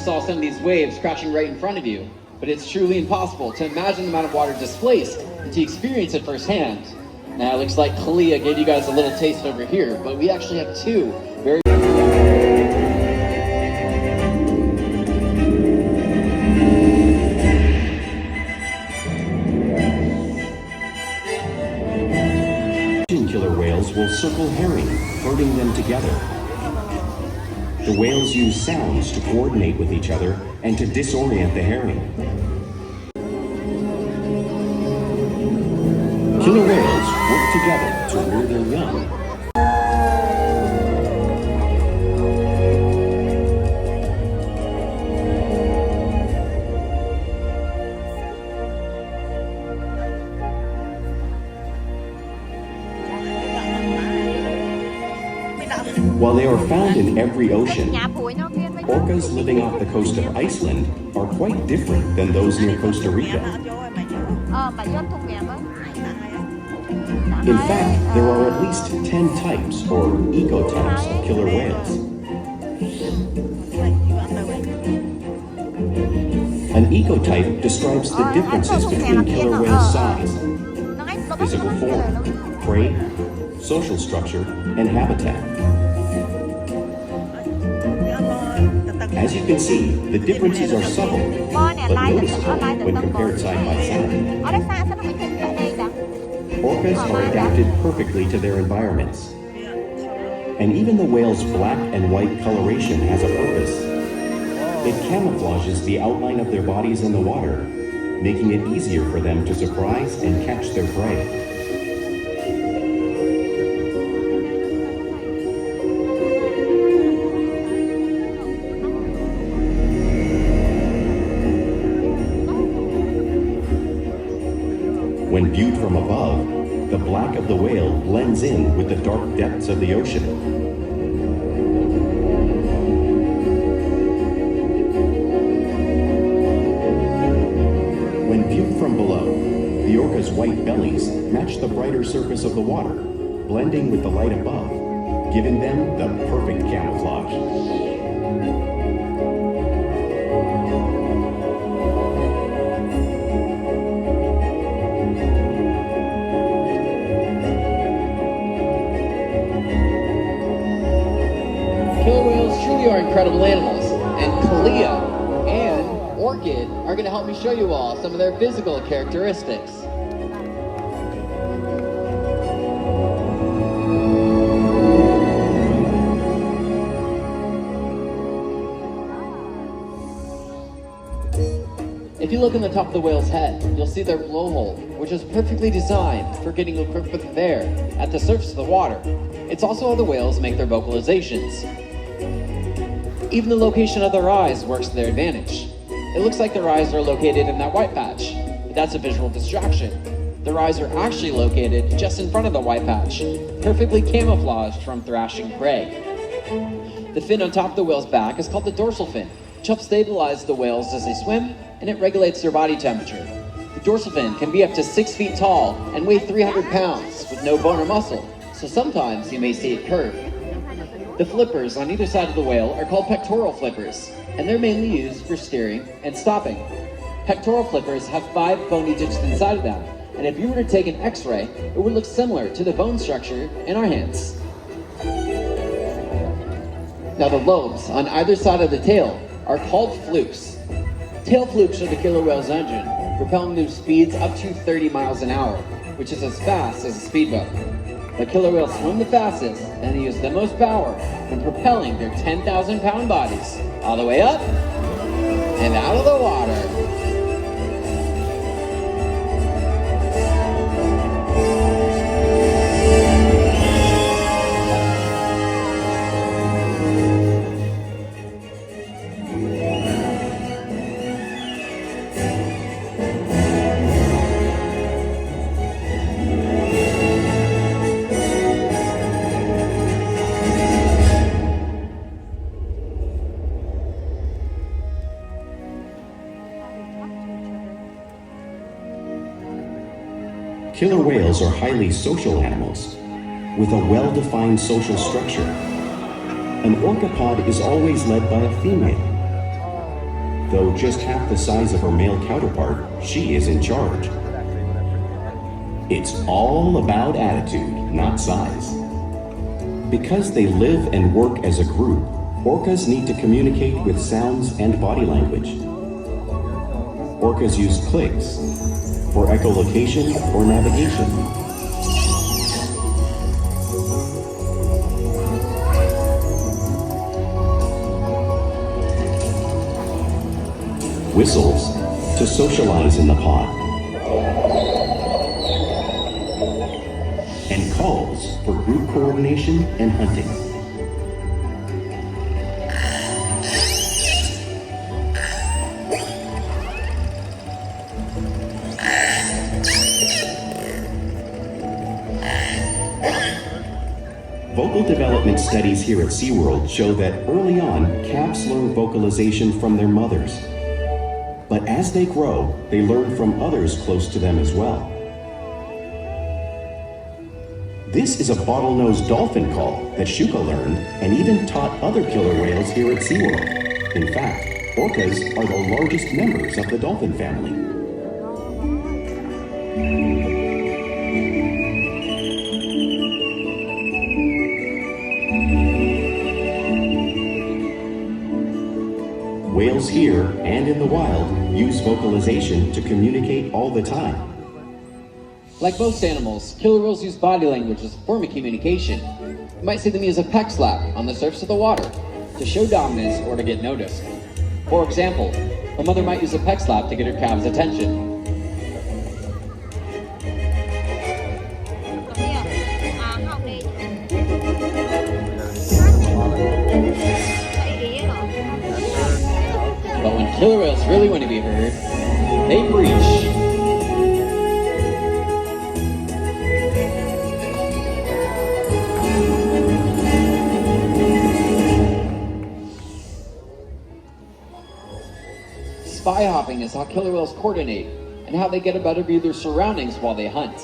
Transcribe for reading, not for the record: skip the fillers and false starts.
saw some of these waves crashing right in front of you, but it's truly impossible to imagine the amount of water displaced and to experience it firsthand. Now, it looks like Kalia gave you guys a little taste over here, but we actually have two very killer whales will circle herring, herding them together. The whales use sounds to coordinate with each other and to disorient the herring. Killer whales work together to rear their young. While they are found in every ocean, orcas living off the coast of Iceland are quite different than those near Costa Rica. In fact, there are at least 10 types, or ecotypes, of killer whales. An ecotype describes the differences between killer whale size, physical form, prey, social structure, and habitat. As you can see, the differences are subtle, but noticeable when compared side by side. Orcas are adapted perfectly to their environments. And even the whale's black and white coloration has a purpose. It camouflages the outline of their bodies in the water, making it easier for them to surprise and catch their prey. When viewed from above, the black of the whale blends in with the dark depths of the ocean. When viewed from below, the orca's white bellies match the brighter surface of the water, blending with the light above, giving them the perfect camouflage. Killer whales truly are incredible animals, and Kalia and Orchid are going to help me show you all some of their physical characteristics. If you look in the top of the whale's head, you'll see their blowhole, which is perfectly designed for getting a quick with air at the surface of the water. It's also how the whales make their vocalizations. Even the location of their eyes works to their advantage. It looks like their eyes are located in that white patch, but that's a visual distraction. Their eyes are actually located just in front of the white patch, perfectly camouflaged from thrashing prey. The fin on top of the whale's back is called the dorsal fin, which helps stabilize the whales as they swim, and it regulates their body temperature. The dorsal fin can be up to 6 feet tall and weigh 300 pounds with no bone or muscle, so sometimes you may see it curved. The flippers on either side of the whale are called pectoral flippers, and they're mainly used for steering and stopping. Pectoral flippers have 5 bony digits inside of them, and if you were to take an X-ray, it would look similar to the bone structure in our hands. Now the lobes on either side of the tail are called flukes. Tail flukes are the killer whale's engine, propelling them speeds up to 30 miles an hour, which is as fast as a speedboat. The killer whales swim the fastest and they use the most power when propelling their 10,000-pound bodies all the way up and out of the water. Killer whales are highly social animals, with a well-defined social structure. An orcapod is always led by a female. Though just half the size of her male counterpart, she is in charge. It's all about attitude, not size. Because they live and work as a group, orcas need to communicate with sounds and body language. Orcas use clicks for echolocation or navigation. Whistles to socialize in the pod. And calls for group coordination and hunting. Vocal development studies here at SeaWorld show that early on, calves learn vocalization from their mothers. But as they grow, they learn from others close to them as well. This is a bottlenose dolphin call that Shuka learned and even taught other killer whales here at SeaWorld. In fact, orcas are the largest members of the dolphin family. Whales here and in the wild use vocalization to communicate all the time. Like most animals, killer whales use body language as a form of communication. You might see them use a peck slap on the surface of the water to show dominance or to get noticed. For example, a mother might use a peck slap to get her calves' attention. But when killer whales really want to be heard, they breach. Spy hopping is how killer whales coordinate and how they get a better view of their surroundings while they hunt.